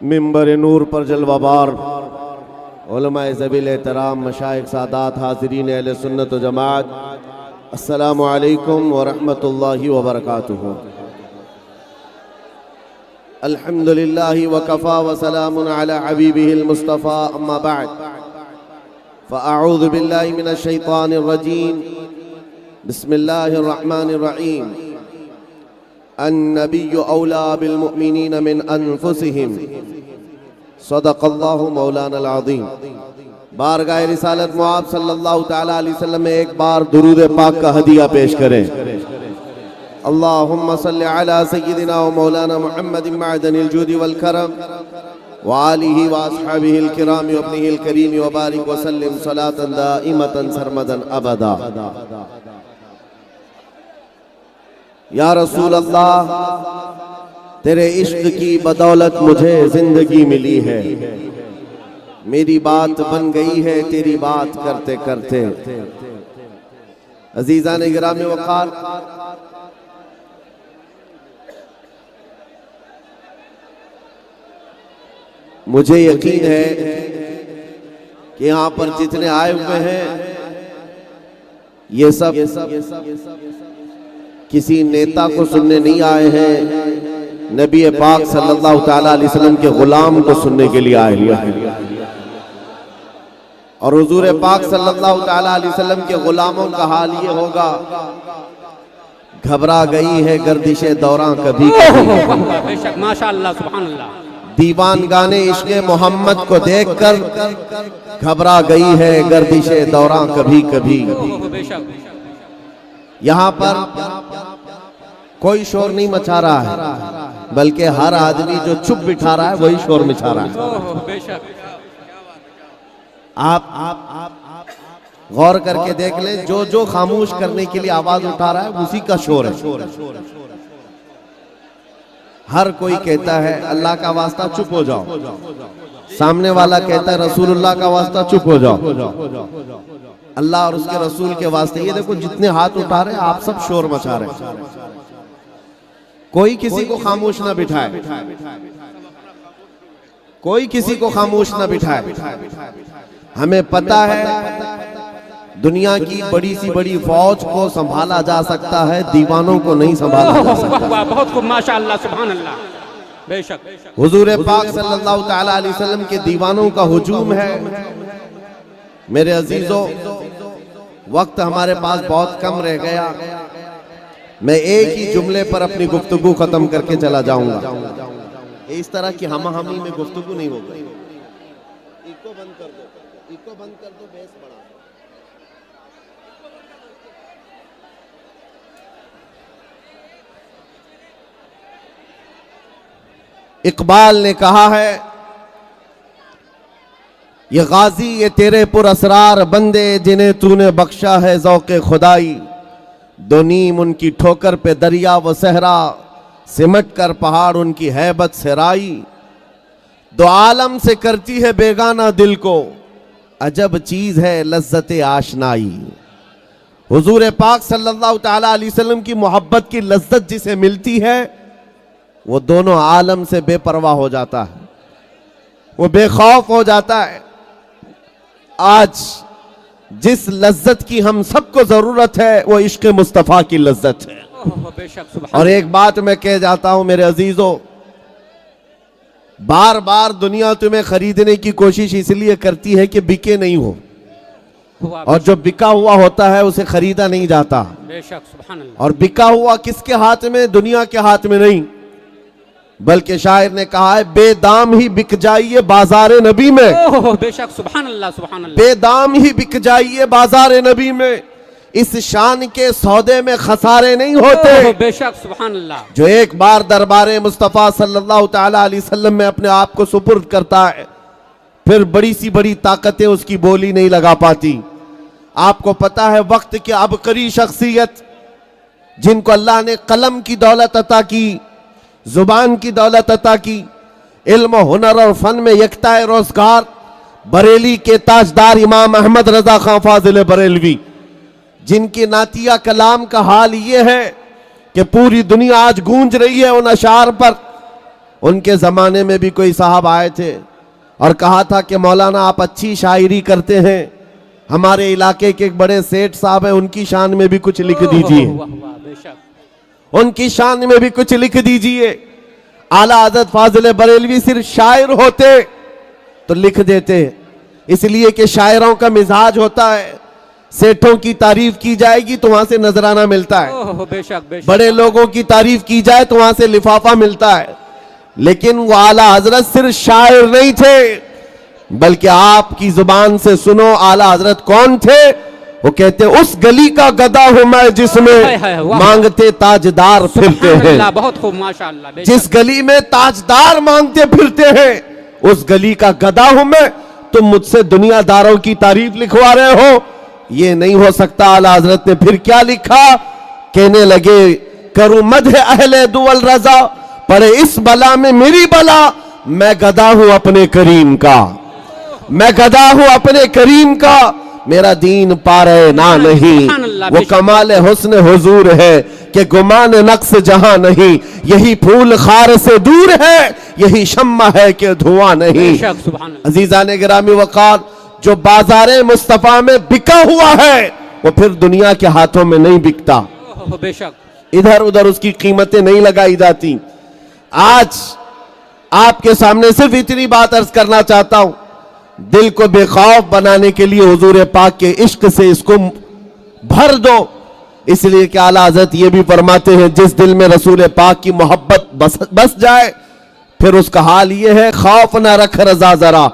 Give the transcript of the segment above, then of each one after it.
منبر نور پر جلوہ بار علماء ذویل احترام مشائخ سادات حاضرین اہل سنت و جماعت، السلام علیکم ورحمۃ اللہ وبرکاتہ۔ الحمدللہ وکفا وسلام علی حبیبہ المصطفیٰ، اما بعد فاعوذ باللہ من الشیطان الرجیم، بسم اللہ الرحمن الرحیم۔ النبی اولا بالمؤمنین من انفسہم، صدق اللہ مولانا العظیم۔ بارگاہ رسالت معاب صلی اللہ تعالیٰ علیہ وسلم میں ایک بار درود پاک کا ہدیہ پیش کریں۔ اللہم صلی علی سیدنا و مولانا محمد معدن الجود والکرم وآلہ واصحابہ الکرام وابنہ الکریم وبارک وسلم صلاة دائمتا سرمدا ابدا۔ یا رسول اللہ، تیرے عشق کی بدولت مجھے زندگی ملی ہے، میری بات بن گئی ہے تیری بات کرتے کرتے۔ عزیزان گرامی وقار، مجھے یقین ہے کہ یہاں پر جتنے آئے ہوئے ہیں یہ سب کسی نیتا کو سننے نہیں آئے ہیں، نبی پاک صلی اللہ تعالیٰ علیہ وسلم کے غلام کو سننے کے لیے آئے ہوئے ہیں۔ اور حضور پاک صلی اللہ تعالیٰ علیہ وسلم کے غلاموں کا حال یہ ہوگا، گھبرا گئی ہے گردش دوراں کبھی بے شک، ماشاءاللہ، سبحان اللہ۔ دیوان گانے عشق محمد کو دیکھ کر گھبرا گئی ہے گردش دوراں کبھی کبھی۔ بے شک، یہاں پر کوئی شور نہیں مچا رہا ہے، بلکہ ہر آدمی جو چپ بٹھا رہا ہے وہی شور مچا رہا ہے۔ بے شک، آپ غور کر کے دیکھ لیں، جو خاموش کرنے کے لیے آواز اٹھا رہا ہے اسی کا شور ہے۔ ہر کوئی کہتا ہے اللہ کا واسطہ چپ ہو جاؤ، سامنے والا کہتا ہے رسول اللہ کا واسطہ چپ ہو جاؤ۔ اللہ اور اس کے رسول کے واسطے یہ دیکھو جتنے ہاتھ اٹھا رہے ہیں آپ سب شور مچا رہے ہیں، کوئی کسی کو خاموش نہ بٹھائے، کوئی کسی کو خاموش نہ بٹھائے۔ ہمیں پتہ ہے دنیا کی بڑی سی بڑی فوج کو سنبھالا جا سکتا ہے، دیوانوں کو نہیں سنبھالا جا سکتا۔ بہت خوب، ماشاءاللہ، سبحان اللہ۔ بے شک، حضور پاک صلی اللہ تعالیٰ علیہ وسلم کے دیوانوں کا ہجوم ہے۔ میرے عزیزو، وقت ہمارے پاس بہت کم رہ گیا، میں ایک ہی جملے پر اپنی گفتگو ختم کر کے چلا جاؤں گا۔ اس طرح کی ہم ہمی میں گفتگو نہیں ہوگا۔ ایکو بند کر دو، ایکو بند کر دو، بیس بڑھا۔ اقبال نے کہا ہے، یہ غازی یہ تیرے پر اسرار بندے جنہیں تو نے بخشا ہے ذوق خدائی، دو نیم ان کی ٹھوکر پہ دریا و صحرا، سمٹ کر پہاڑ ان کی ہیبت سے رائی، دو عالم سے کرتی ہے بیگانہ دل کو، عجب چیز ہے لذت آشنائی۔ حضور پاک صلی اللہ تعالیٰ علیہ وسلم کی محبت کی لذت جسے ملتی ہے وہ دونوں عالم سے بے پرواہ ہو جاتا ہے، وہ بے خوف ہو جاتا ہے۔ آج جس لذت کی ہم سب کو ضرورت ہے وہ عشق مصطفیٰ کی لذت ہے۔ بے شک، سبحان اور ایک بات میں کہہ جاتا ہوں میرے عزیزو، بار بار دنیا تمہیں خریدنے کی کوشش اس لیے کرتی ہے کہ بکے نہیں ہو، اور جو بکا ہوا ہوتا ہے اسے خریدا نہیں جاتا۔ بے شک، سبحان اللہ۔ اور بکا ہوا کس کے ہاتھ میں؟ دنیا کے ہاتھ میں نہیں، بلکہ شاعر نے کہا ہے بے دام ہی بک جائیے بازار نبی میں۔ بے شک، سبحان اللہ، سبحان اللہ۔ بے دام ہی بک جائیے بازار نبی میں، اس شان کے سودے میں خسارے نہیں ہوتے۔ بے شک، سبحان اللہ۔ جو ایک بار دربار مصطفیٰ صلی اللہ تعالیٰ علیہ وسلم میں اپنے آپ کو سپرد کرتا ہے، پھر بڑی سی بڑی طاقتیں اس کی بولی نہیں لگا پاتی۔ آپ کو پتا ہے وقت کی عبقری شخصیت جن کو اللہ نے قلم کی دولت عطا کی، زبان کی دولت عطا کی، علم و ہنر اور فن میں یکتا روزگار، بریلی کے تاجدار امام احمد رضا خان فاضل بریلوی، جن کی نعتیہ کلام کا حال یہ ہے کہ پوری دنیا آج گونج رہی ہے ان اشعار پر۔ ان کے زمانے میں بھی کوئی صاحب آئے تھے اور کہا تھا کہ مولانا آپ اچھی شاعری کرتے ہیں، ہمارے علاقے کے ایک بڑے سیٹھ صاحب ہیں، ان کی شان میں بھی کچھ لکھ دیجئے، واہ واہ بے شک ان کی شان میں بھی کچھ لکھ دیجئے۔ اعلیٰ حضرت فاضل بریلوی صرف شاعر ہوتے تو لکھ دیتے، اس لیے کہ شاعروں کا مزاج ہوتا ہے، سیٹھوں کی تعریف کی جائے گی تو وہاں سے نذرانہ ملتا ہے، بے شک بے شک بڑے لوگوں کی تعریف کی جائے تو وہاں سے لفافہ ملتا ہے، لیکن وہ اعلیٰ حضرت صرف شاعر نہیں تھے بلکہ آپ کی زبان سے سنو اعلیٰ حضرت کون تھے؟ وہ کہتے اس گلی کا گدا ہوں میں جس میں مانگتے تاجدار پھرتے سبحان ہیں، اللہ، بہت خوب ماشاءاللہ بے جس شک گلی میں تاجدار مانگتے پھرتے ہیں اس گلی کا گدا ہوں میں، تم مجھ سے دنیا داروں کی تعریف لکھوا رہے ہو، یہ نہیں ہو سکتا۔ اعلیٰ حضرت نے پھر کیا لکھا؟ کہنے لگے کروں مدح اہل دول رضا، پڑے اس بلا میں میری بلا، میں گدا ہوں اپنے کریم کا، میں گدا ہوں اپنے کریم کا، میرا دین پارے نہ نہیں، سبحان اللہ، وہ بے شک۔ کمال حسن حضور ہے کہ گمان نقص جہاں نہیں، یہی پھول خار سے دور ہے، یہی شمع ہے کہ دھواں بے نہیں۔ شک سبحان اللہ عزیزان گرامی وقار، جو بازار مصطفیٰ میں بکا ہوا ہے وہ پھر دنیا کے ہاتھوں میں نہیں بکتا، بے شک ادھر ادھر اس کی قیمتیں نہیں لگائی جاتی۔ آج آپ کے سامنے صرف اتنی بات عرض کرنا چاہتا ہوں، دل کو بے خوف بنانے کے لیے حضور پاک کے عشق سے اس کو بھر دو، اس لیے کہ اعلیٰ حضرت یہ بھی فرماتے ہیں جس دل میں رسول پاک کی محبت بس جائے پھر اس کا حال یہ ہے خوف نہ رکھ رضا ذرا،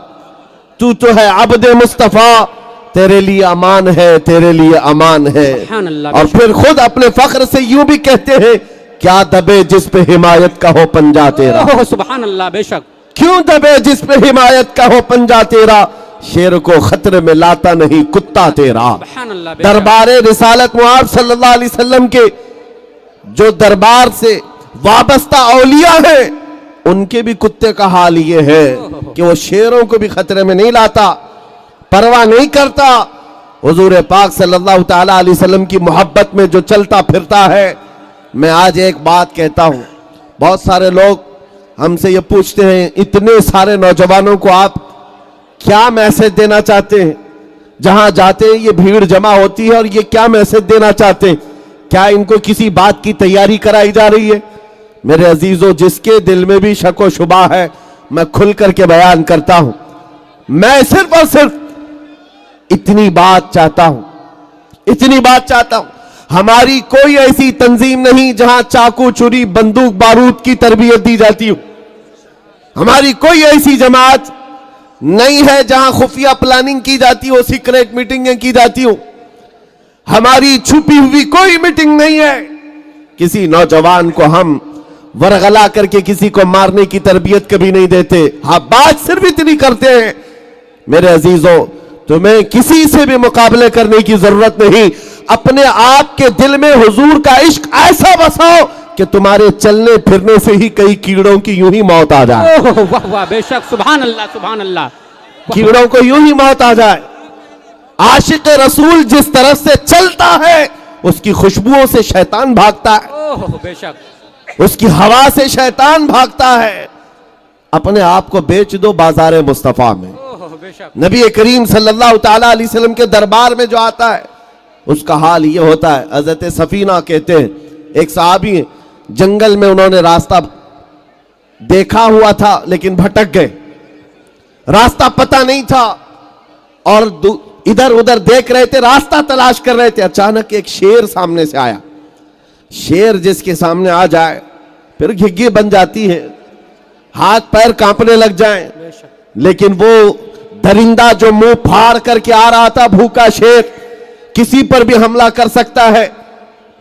تو ہے عبد مصطفیٰ، تیرے لیے امان ہے، تیرے لیے امان ہے۔ سبحان اللہ، اور پھر خود اپنے فخر سے یوں بھی کہتے ہیں کیا دبے جس پہ حمایت کا ہو پنجا تیرا، سبحان اللہ بے شک کیوں دبے جس پہ حمایت کا ہو پنجا تیرا، شیر کو خطرے میں لاتا نہیں کتا تیرا۔ سبحان اللہ بے شک دربار رسالت معاذ صلی اللہ علیہ وسلم کے جو دربار سے وابستہ اولیاء ہیں ان کے بھی کتے کا حال یہ ہے کہ وہ شیروں کو بھی خطرے میں نہیں لاتا، پرواہ نہیں کرتا، حضور پاک صلی اللہ تعالی علیہ وسلم کی محبت میں جو چلتا پھرتا ہے۔ میں آج ایک بات کہتا ہوں، بہت سارے لوگ ہم سے یہ پوچھتے ہیں اتنے سارے نوجوانوں کو آپ کیا میسج دینا چاہتے ہیں؟ جہاں جاتے ہیں یہ بھیڑ جمع ہوتی ہے اور یہ کیا میسج دینا چاہتے ہیں؟ کیا ان کو کسی بات کی تیاری کرائی جا رہی ہے؟ میرے عزیزو، جس کے دل میں بھی شک و شبہ ہے میں کھل کر کے بیان کرتا ہوں، میں صرف اور صرف اتنی بات چاہتا ہوں، اتنی بات چاہتا ہوں، ہماری کوئی ایسی تنظیم نہیں جہاں چاقو چھری بندوق بارود کی تربیت دی جاتی ہو، ہماری کوئی ایسی جماعت نہیں ہے جہاں خفیہ پلاننگ کی جاتی ہو، سیکریٹ میٹنگیں کی جاتی ہو، ہماری چھپی ہوئی کوئی میٹنگ نہیں ہے۔ کسی نوجوان کو ہم ورغلا کر کے کسی کو مارنے کی تربیت کبھی نہیں دیتے، ہاں بات صرف اتنی کرتے ہیں میرے عزیزو تمہیں کسی سے بھی مقابلے کرنے کی ضرورت نہیں، اپنے آپ کے دل میں حضور کا عشق ایسا بساؤ کہ تمہارے چلنے پھرنے سے ہی کئی کیڑوں کی یوں ہی موت آ جائے، واہ واہ بے شک سبحان اللہ سبحان اللہ کیڑوں کو یوں ہی موت آ جائے۔ عاشق رسول جس طرف سے چلتا ہے اس کی خوشبوؤں سے شیطان بھاگتا ہے، بے شک اس کی ہوا سے شیطان بھاگتا ہے۔ اپنے آپ کو بیچ دو بازار مصطفیٰ میں، بے شک نبی کریم صلی اللہ تعالی علیہ وسلم کے دربار میں جو آتا ہے اس کا حال یہ ہوتا ہے۔ حضرت سفینہ کہتے ہیں ایک صحابی ہیں، جنگل میں انہوں نے راستہ دیکھا ہوا تھا لیکن بھٹک گئے، راستہ پتہ نہیں تھا اور ادھر ادھر دیکھ رہے تھے، راستہ تلاش کر رہے تھے، اچانک ایک شیر سامنے سے آیا۔ شیر جس کے سامنے آ جائے پھر گھگی بن جاتی ہے، ہاتھ پیر کانپنے لگ جائیں، لیکن وہ درندہ جو منہ پھاڑ کر کے آ رہا تھا، بھوکا شیر کسی پر بھی حملہ کر سکتا ہے،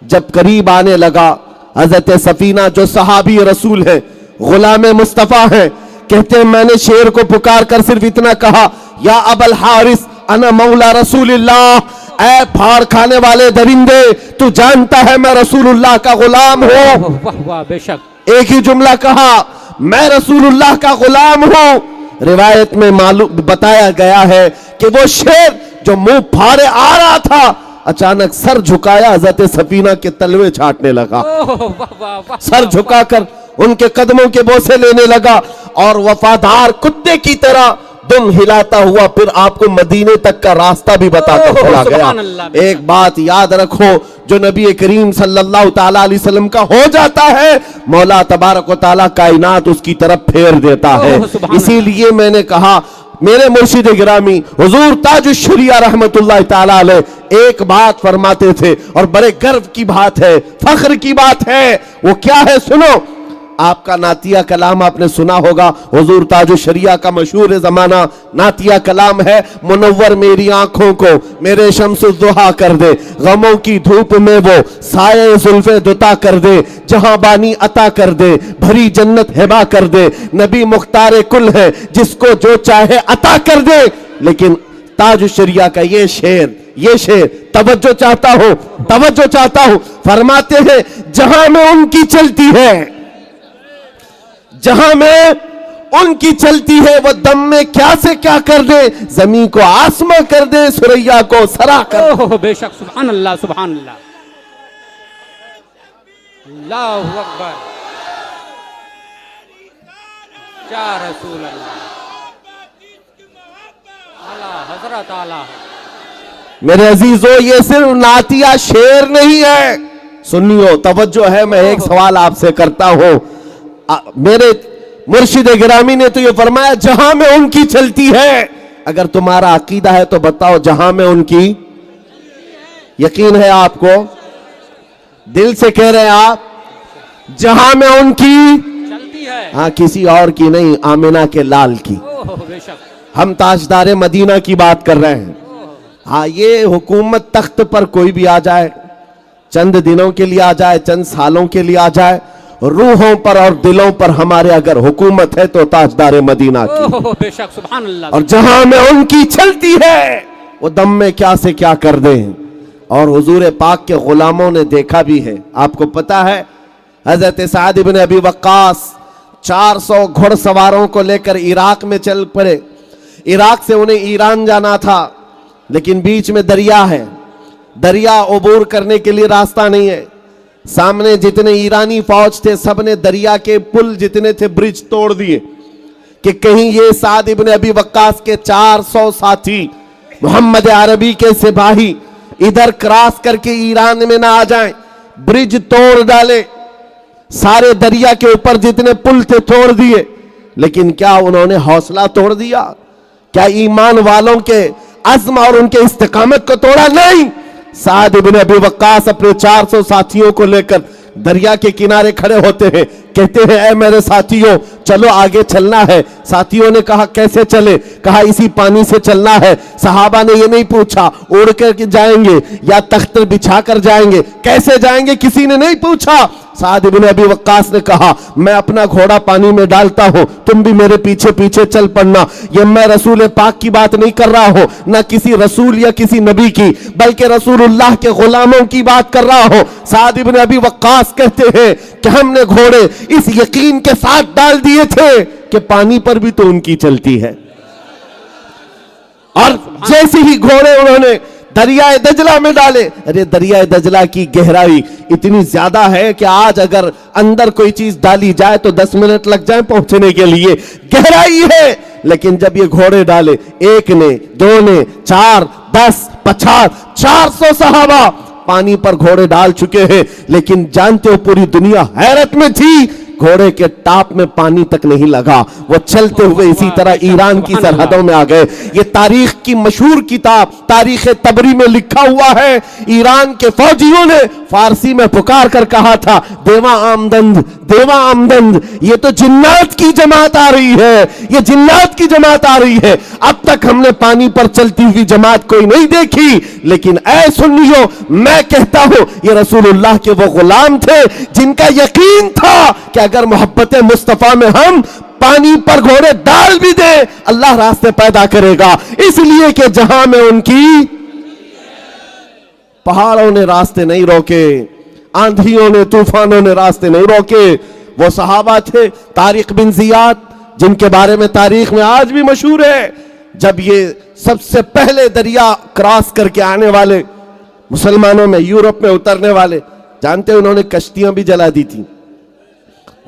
جب قریب آنے لگا حضرت سفینہ جو صحابی رسول ہے، غلام مصطفیٰ ہے، کہتے ہیں میں نے شیر کو پکار کر صرف اتنا کہا یا ابا الحارث انا مولا رسول اللہ، اے پھاڑ کھانے والے درندے تو جانتا ہے میں رسول اللہ کا غلام ہوں۔ واہ واہ بے شک ایک ہی جملہ کہا میں رسول اللہ کا غلام ہوں۔ روایت میں معلوم بتایا گیا ہے کہ وہ شیر جو منہ پھاڑے آ رہا تھا اچانک سر جھکایا، حضرت سفینہ کے تلوے چھاٹنے لگا، واہ واہ واہ سر جھکا کر ان کے قدموں کے بوسے لینے لگا اور وفادار کتے کی طرح دم ہلاتا ہوا پھر آپ کو مدینے تک کا راستہ بھی بتا کر چلا گیا۔ سبحان اللہ۔ ایک بات یاد رکھو، جو نبی کریم صلی اللہ تعالیٰ علیہ وسلم کا ہو جاتا ہے مولا تبارک و تعالیٰ کائنات اس کی طرف پھیر دیتا ہے۔ سبحان اسی لیے میں نے کہا میرے مرشد گرامی حضور تاج الشریعہ رحمت اللہ تعالیٰ علیہ ایک بات فرماتے تھے اور بڑے گرو کی بات ہے، فخر کی بات ہے، وہ کیا ہے سنو۔ آپ کا نعتیہ کلام آپ نے سنا ہوگا، حضور تاج الشریعہ کا مشہور زمانہ نعتیہ کلام ہے، منور میری آنکھوں کو میرے شمس الضحیٰ کر دے، غموں کی دھوپ میں وہ سائے زلف دتا کر دے، جہاں بانی عطا کر دے، بھری جنت ہبا کر دے، نبی مختار کل ہے جس کو جو چاہے عطا کر دے۔ لیکن تاج الشریعہ کا یہ شعر توجہ چاہتا ہوں، فرماتے ہیں جہاں میں ان کی چلتی ہے، جہاں میں ان کی چلتی ہے وہ دم میں کیا سے کیا کر دے، زمین کو آسماں کر دے، سریا کو سرا کر دے۔ بے شک سبحان اللہ سبحان اللہ، اللہ اکبر، یا رسول اللہ، اللہ حضرت اعلیٰ۔ میرے عزیزو یہ صرف نعتیہ شعر نہیں ہے، سنیو توجہ ہے، میں ایک سوال آپ سے کرتا ہوں۔ میرے مرشد گرامی نے تو یہ فرمایا جہاں میں ان کی چلتی ہے، اگر تمہارا عقیدہ ہے تو بتاؤ جہاں میں ان کی یقین ہے آپ کو؟ دل سے کہہ رہے ہیں آپ جہاں میں ان کی چلتی ہے، ہاں کسی اور کی نہیں، آمنہ کے لال کی۔ بے شک ہم تاجدار مدینہ کی بات کر رہے ہیں۔ ہاں یہ حکومت تخت پر کوئی بھی آ جائے، چند دنوں کے لیے آ جائے، چند سالوں کے لیے آ جائے، روحوں پر اور دلوں پر ہمارے اگر حکومت ہے تو تاجدار مدینہ کی، بے شک سبحان اللہ۔ اور جہاں میں ان کی چلتی ہے وہ دم میں کیا سے کیا کر دیں۔ اور حضور پاک کے غلاموں نے دیکھا بھی ہے، آپ کو پتا ہے حضرت سعد بن ابی وقاص 400 گھڑ سواروں کو لے کر عراق میں چل پڑے۔ عراق سے انہیں ایران جانا تھا، لیکن بیچ میں دریا ہے، دریا عبور کرنے کے لیے راستہ نہیں ہے۔ سامنے جتنے ایرانی فوج تھے سب نے دریا کے پل جتنے تھے برج توڑ دیے کہ کہیں یہ سعد ابن ابی وقاص کے 400 ساتھی محمد عربی کے سپاہی ادھر کراس کر کے ایران میں نہ آ جائیں، برج توڑ ڈالے، سارے دریا کے اوپر جتنے پل تھے توڑ دیے۔ لیکن کیا انہوں نے حوصلہ توڑ دیا؟ کیا ایمان والوں کے عزم اور ان کے استقامت کو توڑا؟ نہیں۔ سعد بن ابی وقاص اپنے 400 ساتھیوں کو لے کر دریا کے کنارے کھڑے ہوتے ہیں، کہتے ہیں اے میرے ساتھیوں چلو آگے چلنا ہے۔ ساتھیوں نے کہا کیسے چلے؟ کہا اسی پانی سے چلنا ہے۔ صحابہ نے یہ نہیں پوچھا اڑ کر جائیں گے یا تخت بچھا کر جائیں گے، کیسے جائیں گے کسی نے نہیں پوچھا۔ سعد بن ابی وقاص نے کہا میں اپنا گھوڑا پانی میں ڈالتا ہوں، تم بھی میرے پیچھے پیچھے چل پڑنا۔ یہ میں رسول پاک کی بات نہیں کر رہا ہوں، نہ کسی رسول یا کسی نبی کی، بلکہ رسول اللہ کے غلاموں کی بات کر رہا ہوں۔ سعد بن ابی وقاص کہتے ہیں کہ ہم نے گھوڑے اس یقین کے ساتھ ڈال دیے تھے کہ پانی پر بھی تو ان کی چلتی ہے، اور جیسے ہی گھوڑے انہوں نے دریائے دجلہ میں ڈالے، ارے دریائے دجلہ کی گہرائی اتنی زیادہ ہے کہ آج اگر اندر کوئی چیز ڈالی جائے تو 10 منٹ لگ جائیں پہنچنے کے لیے، گہرائی ہے۔ لیکن جب یہ گھوڑے ڈالے، ایک نے، دو نے، 4، 10، 50، 400 صحابہ پانی پر گھوڑے ڈال چکے ہیں، لیکن جانتے ہو پوری دنیا حیرت میں تھی، گھوڑے کے ٹاپ میں پانی تک نہیں لگا، وہ چلتے ہوئے اسی طرح ایران کی سرحدوں میں آ گئے۔ یہ تاریخ کی مشہور کتاب تاریخ تبری میں لکھا ہوا ہے، ایران کے فوجیوں نے فارسی میں پکار کر کہا تھا دیوا آمدند، دیوا آمدند، یہ تو جنات کی جماعت آ رہی ہے، یہ جنات کی جماعت آ رہی ہے۔ اب تک ہم نے پانی پر چلتی ہوئی جماعت کوئی نہیں دیکھی، لیکن اے سنیو میں کہتا ہوں یہ رسول اللہ کے وہ غلام تھے جن کا یقین تھا کہ اگر محبت مصطفیٰ میں ہم پانی پر گھوڑے ڈال بھی دیں اللہ راستے پیدا کرے گا، اس لیے کہ جہاں میں ان کی پہاڑوں نے راستے نہیں روکے، آندھیوں نے طوفانوں نے راستے نہیں روکے۔ وہ صحابہ تھے طارق بن زیاد جن کے بارے میں تاریخ میں آج بھی مشہور ہے، جب یہ سب سے پہلے دریا کراس کر کے آنے والے مسلمانوں میں یورپ میں اترنے والے، جانتے انہوں نے کشتیاں بھی جلا دی تھی،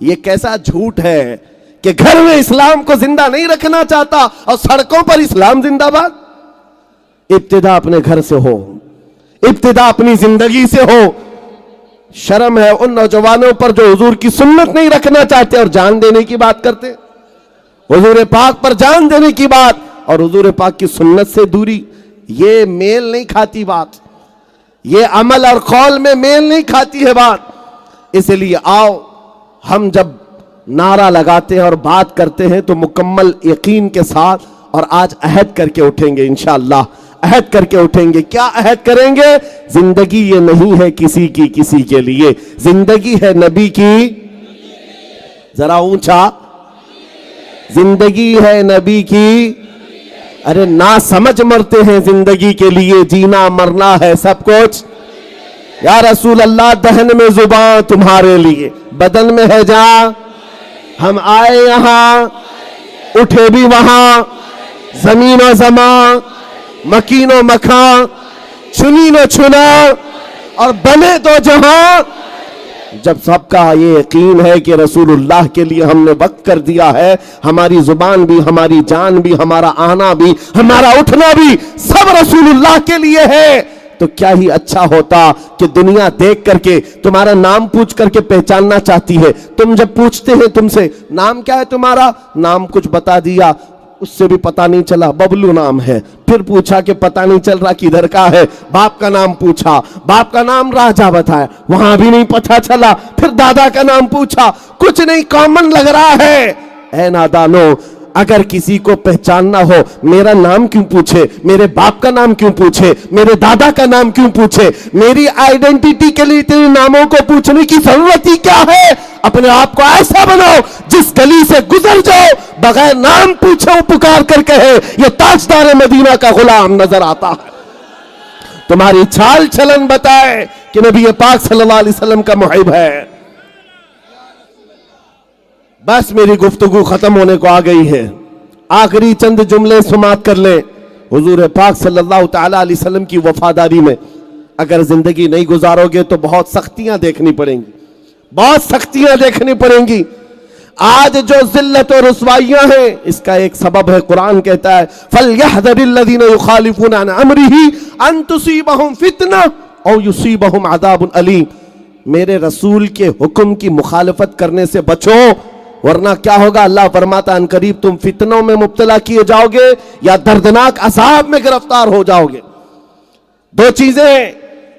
یہ کیسا جھوٹ ہے کہ گھر میں اسلام کو زندہ نہیں رکھنا چاہتا اور سڑکوں پر اسلام زندہ باد۔ ابتدا اپنے گھر سے ہو، ابتدا اپنی زندگی سے ہو۔ شرم ہے ان نوجوانوں پر جو حضور کی سنت نہیں رکھنا چاہتے اور جان دینے کی بات کرتے، حضور پاک پر جان دینے کی بات اور حضور پاک کی سنت سے دوری، یہ میل نہیں کھاتی بات، یہ عمل اور قول میں میل نہیں کھاتی ہے بات۔ اس لیے آؤ ہم جب نعرہ لگاتے ہیں اور بات کرتے ہیں تو مکمل یقین کے ساتھ اور آج عہد کر کے اٹھیں گے، انشاءاللہ عہد کر کے اٹھیں گے۔ کیا عہد کریں گے؟ زندگی یہ نہیں ہے کسی کی کسی کے لیے، زندگی ہے نبی کی، ذرا اونچا، زندگی ہے نبی کی۔ ارے نا سمجھ مرتے ہیں زندگی کے لیے، جینا مرنا ہے سب کچھ۔ یا رسول اللہ دہن میں زبان تمہارے لیے، بدن میں ہے جان، ہم آئے یہاں اٹھے بھی وہاں، زمین و زمان، مکین و مکان، چنی نہ چنا اور بنے دو جہاں۔ جب سب کا یہ یقین ہے کہ رسول اللہ کے لیے ہم نے وقت کر دیا ہے، ہماری زبان بھی، ہماری جان بھی، ہمارا آنا بھی، ہمارا اٹھنا بھی سب رسول اللہ کے لیے ہے، تو کیا ہی اچھا ہوتا کہ دنیا دیکھ کر کے تمہارا نام پوچھ کر کے پہچاننا چاہتی ہے۔ تم جب پوچھتے ہیں تم سے نام کیا ہے تمہارا، نام کچھ بتا دیا، اس سے بھی پتا نہیں چلا ببلو نام ہے، پھر پوچھا کہ پتا نہیں چل رہا کدھر کا ہے، باپ کا نام پوچھا، باپ کا نام راجہ بتایا، وہاں بھی نہیں پتا چلا، پھر دادا کا نام پوچھا، کچھ نہیں کامن لگ رہا ہے۔ اے نادانو، اگر کسی کو پہچاننا ہو میرا نام کیوں پوچھے، میرے باپ کا نام کیوں پوچھے، میرے دادا کا نام کیوں پوچھے، میری آئیڈینٹیٹی کے لیے اتنے ناموں کو پوچھنے کی ضرورت ہی کیا ہے؟ اپنے آپ کو ایسا بناؤ جس گلی سے گزر جاؤ بغیر نام پوچھے پکار کر کہے یہ تاجدار مدینہ کا غلام نظر آتا ہے۔ تمہاری چال چلن بتائے کہ نبی پاک صلی اللہ علیہ وسلم کا محب ہے۔ بس میری گفتگو ختم ہونے کو آ گئی ہے، آخری چند جملے سماعت کر لیں۔ حضور پاک صلی اللہ تعالی علیہ وسلم کی وفاداری میں اگر زندگی نہیں گزارو گے تو بہت سختیاں دیکھنی پڑیں گی، بہت سختیاں دیکھنی پڑیں گی۔ آج جو ذلت و رسوائیاں ہیں اس کا ایک سبب ہے، قرآن کہتا ہے فَلْيَحْذَرِ الَّذِينَ يُخَالِفُونَ عَنْ أَمْرِهِ أَن تُصِيبَهُمْ فِتْنَةٌ أَوْ يُصِيبَهُمْ عَذَابٌ أَلِيمٌ۔ میرے رسول کے حکم کی مخالفت کرنے سے بچو، ورنہ کیا ہوگا؟ اللہ فرماتا ان قریب تم فتنوں میں مبتلا کیے جاؤ گے یا دردناک عذاب میں گرفتار ہو جاؤ گے۔ دو چیزیں ہیں،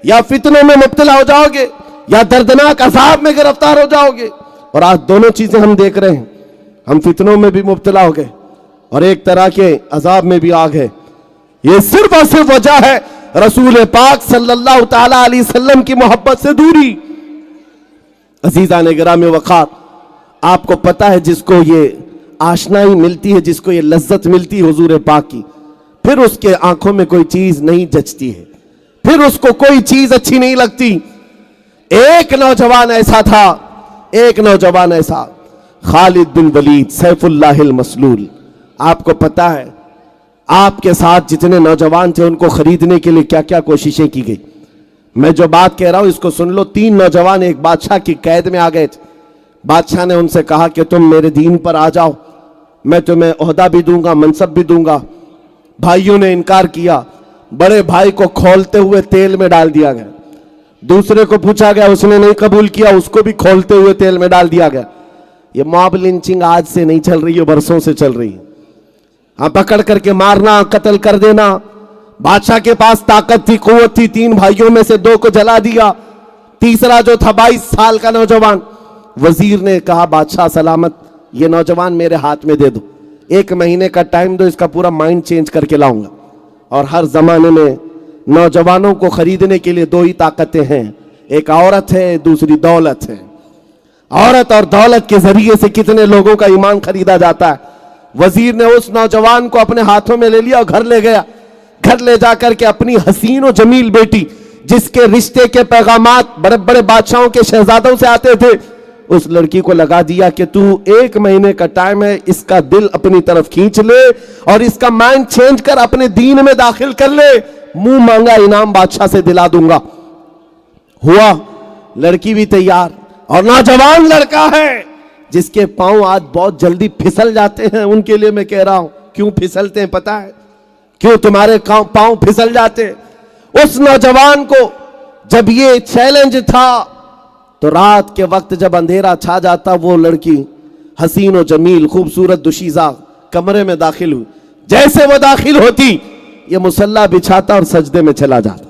یا فتنوں میں مبتلا ہو جاؤ گے یا دردناک عذاب میں گرفتار ہو جاؤ گے، اور آج دونوں چیزیں ہم دیکھ رہے ہیں۔ ہم فتنوں میں بھی مبتلا ہو گئے اور ایک طرح کے عذاب میں بھی آ گئے۔ یہ صرف اور صرف وجہ ہے رسول پاک صلی اللہ تعالی علیہ وسلم کی محبت سے دوری۔ عزیزان گرامی وقار، آپ کو پتا ہے جس کو یہ آشنائی ملتی ہے، جس کو یہ لذت ملتی ہے حضور پاک کی، پھر اس کے آنکھوں میں کوئی چیز نہیں جچتی ہے، پھر اس کو کوئی چیز اچھی نہیں لگتی۔ ایک نوجوان ایسا تھا، ایک نوجوان ایسا خالد بن ولید سیف اللہ المسلول۔ آپ کو پتا ہے آپ کے ساتھ جتنے نوجوان تھے ان کو خریدنے کے لیے کیا کیا کوششیں کی گئی۔ میں جو بات کہہ رہا ہوں اس کو سن لو۔ 3 نوجوان ایک بادشاہ کی قید میں آ گئے تھے۔ بادشاہ نے ان سے کہا کہ تم میرے دین پر آ جاؤ، میں تمہیں عہدہ بھی دوں گا، منصب بھی دوں گا۔ بھائیوں نے انکار کیا، بڑے بھائی کو کھولتے ہوئے تیل میں ڈال دیا گیا، دوسرے کو پوچھا گیا، اس نے نہیں قبول کیا، اس کو بھی کھولتے ہوئے تیل میں ڈال دیا گیا۔ یہ موب لنچنگ آج سے نہیں چل رہی ہے، برسوں سے چل رہی ہے۔ ہاں، پکڑ کر کے مارنا، قتل کر دینا۔ بادشاہ کے پاس طاقت تھی، قوت تھی، 3 بھائیوں میں سے 2 کو جلا دیا، تیسرا جو تھا 22 سال کا نوجوان، وزیر نے کہا بادشاہ سلامت، یہ نوجوان میرے ہاتھ میں دے دو، 1 مہینے کا ٹائم دو، اس کا پورا مائنڈ چینج کر کے لاؤں گا۔ اور ہر زمانے میں نوجوانوں کو خریدنے کے لیے 2 ہی طاقتیں ہیں، ایک عورت ہے، دوسری دولت ہے۔ عورت اور دولت کے ذریعے سے کتنے لوگوں کا ایمان خریدا جاتا ہے۔ وزیر نے اس نوجوان کو اپنے ہاتھوں میں لے لیا اور گھر لے گیا۔ گھر لے جا کر کے اپنی حسین و جمیل بیٹی، جس کے رشتے کے پیغامات بڑے بڑے بادشاہوں کے شہزادوں سے آتے تھے، اس لڑکی کو لگا دیا کہ تو 1 مہینے کا ٹائم ہے، اس کا دل اپنی طرف کھینچ لے اور اس کا مائنڈ چینج کر اپنے دین میں داخل کر لے، منہ مانگا انعام بادشاہ سے دلا دوں گا۔ ہوا، لڑکی بھی تیار اور نوجوان لڑکا ہے، جس کے پاؤں آج بہت جلدی پھسل جاتے ہیں، ان کے لیے میں کہہ رہا ہوں کیوں پھسلتے ہیں پتہ ہے؟ کیوں تمہارے پاؤں پھسل جاتے ہیں؟ اس نوجوان کو جب یہ چیلنج تھا تو رات کے وقت جب اندھیرا چھا جاتا، وہ لڑکی حسین و جمیل خوبصورت دوشیزہ کمرے میں داخل ہوئی، جیسے وہ داخل ہوتی یہ مصلی بچھاتا اور سجدے میں چلا جاتا۔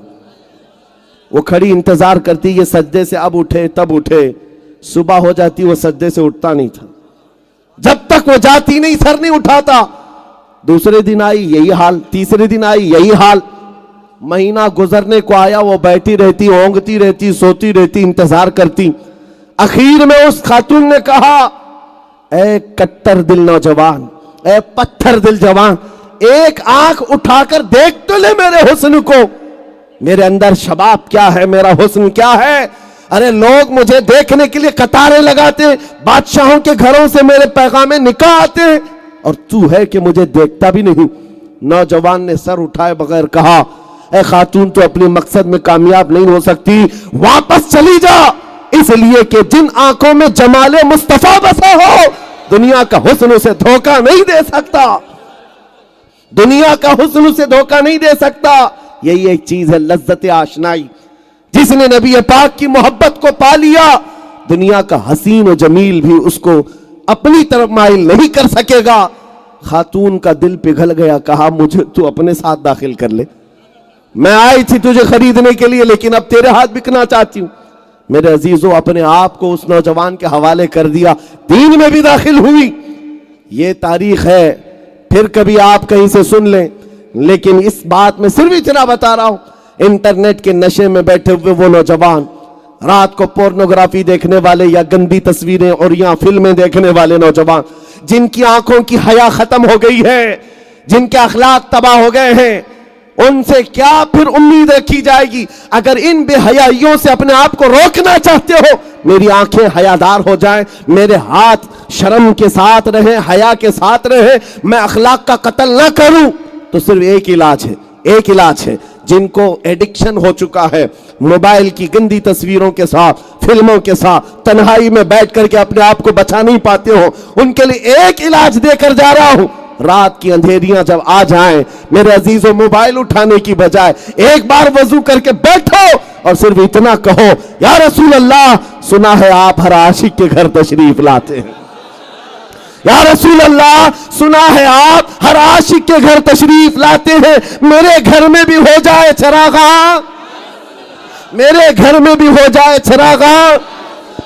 وہ کھڑی انتظار کرتی، یہ سجدے سے اب اٹھے تب اٹھے، صبح ہو جاتی وہ سجدے سے اٹھتا نہیں تھا، جب تک وہ جاتی نہیں سر نہیں اٹھاتا۔ دوسرے دن آئی یہی حال، تیسرے دن آئی یہی حال، مہینہ گزرنے کو آیا، وہ بیٹھی رہتی، اونگتی رہتی، سوتی رہتی، انتظار کرتی۔ اخیر میں اس خاتون نے کہا، اے کٹر دل نوجوان، اے پتھر دل جوان، ایک آنکھ اٹھا کر دیکھ تو لے میرے حسن کو، میرے اندر شباب کیا ہے، میرا حسن کیا ہے۔ ارے لوگ مجھے دیکھنے کے لیے قطاریں لگاتے ہیں، بادشاہوں کے گھروں سے میرے پیغام نکاح آتے ہیں، اور تو ہے کہ مجھے دیکھتا بھی نہیں۔ نوجوان نے سر اٹھائے بغیر کہا، اے خاتون تو اپنے مقصد میں کامیاب نہیں ہو سکتی، واپس چلی جا، اس لیے کہ جن آنکھوں میں جمال مصطفیٰ بسا ہو، دنیا کا حسن اسے دھوکہ نہیں دے سکتا، دنیا کا حسن اسے دھوکہ نہیں دے سکتا۔ یہی ایک چیز ہے لذت آشنائی، جس نے نبی پاک کی محبت کو پا لیا، دنیا کا حسین و جمیل بھی اس کو اپنی طرف مائل نہیں کر سکے گا۔ خاتون کا دل پگھل گیا، کہا مجھے تو اپنے ساتھ داخل کر لے، میں آئی تھی تجھے خریدنے کے لیے لیکن اب تیرے ہاتھ بکنا چاہتی ہوں۔ میرے عزیزو، اپنے آپ کو اس نوجوان کے حوالے کر دیا، دین میں بھی داخل ہوئی۔ یہ تاریخ ہے، پھر کبھی آپ کہیں سے سن لیں، لیکن اس بات میں صرف اتنا بتا رہا ہوں، انٹرنیٹ کے نشے میں بیٹھے ہوئے وہ نوجوان، رات کو پورنوگرافی دیکھنے والے یا گندی تصویریں اور یا فلمیں دیکھنے والے نوجوان، جن کی آنکھوں کی حیا ختم ہو گئی ہے، جن کے اخلاق تباہ ہو گئے ہیں، ان سے کیا پھر امید رکھی جائے گی؟ اگر ان بے حیائیوں سے اپنے آپ کو روکنا چاہتے ہو، میری آنکھیں حیادار ہو جائیں، میرے ہاتھ شرم کے ساتھ رہیں، حیا کے ساتھ رہیں، میں اخلاق کا قتل نہ کروں، تو صرف ایک علاج ہے، ایک علاج ہے۔ جن کو ایڈکشن ہو چکا ہے موبائل کی گندی تصویروں کے ساتھ، فلموں کے ساتھ، تنہائی میں بیٹھ کر کے اپنے آپ کو بچا نہیں پاتے ہو، ان کے لیے ایک علاج دے کر جا رہا ہوں۔ رات کی اندھیریاں جب آ جائیں، میرے عزیزوں، موبائل اٹھانے کی بجائے ایک بار وضو کر کے بیٹھو اور صرف اتنا کہو، یا رسول اللہ، سنا ہے آپ ہر عاشق کے گھر تشریف لاتے ہیں، یا رسول اللہ، سنا ہے آپ ہر عاشق کے گھر تشریف لاتے ہیں، میرے گھر میں بھی ہو جائے چراغاں، میرے گھر میں بھی ہو جائے چراغاں،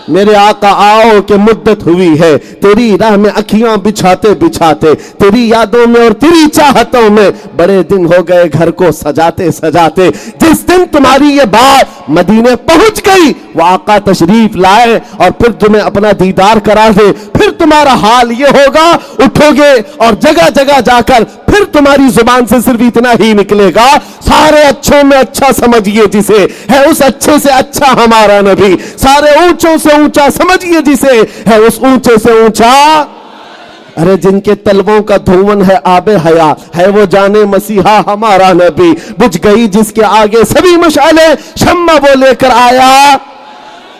میرے آقا آؤ کہ مدت ہوئی ہے تیری راہ میں اکھیاں بچھاتے بچھاتے، تیری یادوں میں اور تیری چاہتوں میں بڑے دن ہو گئے گھر کو سجاتے سجاتے۔ جس دن تمہاری یہ بات مدینے پہنچ گئی، وہ آقا تشریف لائے اور پھر تمہیں اپنا دیدار کرا دے، پھر تمہارا حال یہ ہوگا، اٹھو گے اور جگہ جگہ جا کر پھر تمہاری زبان سے صرف اتنا ہی نکلے گا، سارے اچھوں میں اچھا سمجھیے جسے، ہے اس اچھے سے اچھا ہمارا نبی، سارے اونچوں سے اونچا سمجھیے جسے، ہے اس اونچے سے اونچا۔ ارے جن کے تلووں کا دھون ہے آب حیات، ہے وہ جانے مسیحا ہمارا نبی، بجھ گئی جس کے آگے سبھی مشعلیں، شمع وہ لے کر آیا۔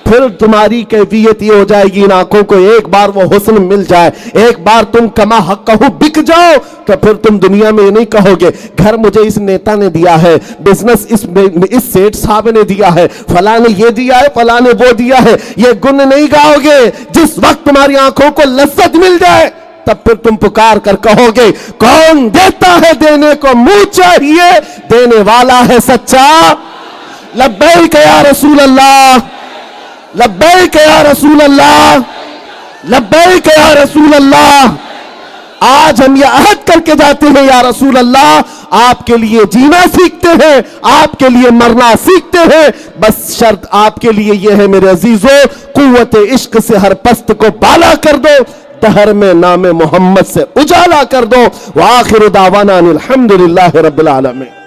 پھر تمہاری کیفیت یہ ہو جائے گی، ان آنکھوں کو ایک بار وہ حسن مل جائے، ایک بار تم کما حق کہو بک جاؤ، تو پھر تم دنیا میں یہ نہیں کہو گے گھر مجھے اس نیتا نے دیا ہے، بزنس اس سیٹ صاحب نے دیا ہے، فلاں نے یہ دیا ہے، فلاں نے وہ دیا ہے، یہ گن نہیں گاؤ گے۔ جس وقت تمہاری آنکھوں کو لذت مل جائے، تب پھر تم پکار کر کہو گے، کون دیتا ہے دینے کو منہ چاہیے، دینے والا ہے سچا۔ لبیک یا رسول اللہ، لبیک یا رسول اللہ، لبیک یا رسول اللہ۔ آج ہم یہ عہد کر کے جاتے ہیں، یا رسول اللہ، آپ کے لیے جینا سیکھتے ہیں، آپ کے لیے مرنا سیکھتے ہیں، بس شرط آپ کے لیے یہ ہے میرے عزیزو، قوت عشق سے ہر پست کو بالا کر دو، دہر میں نام محمد سے اجالا کر دو۔ وآخر دعوانا الحمدللہ رب العالمین۔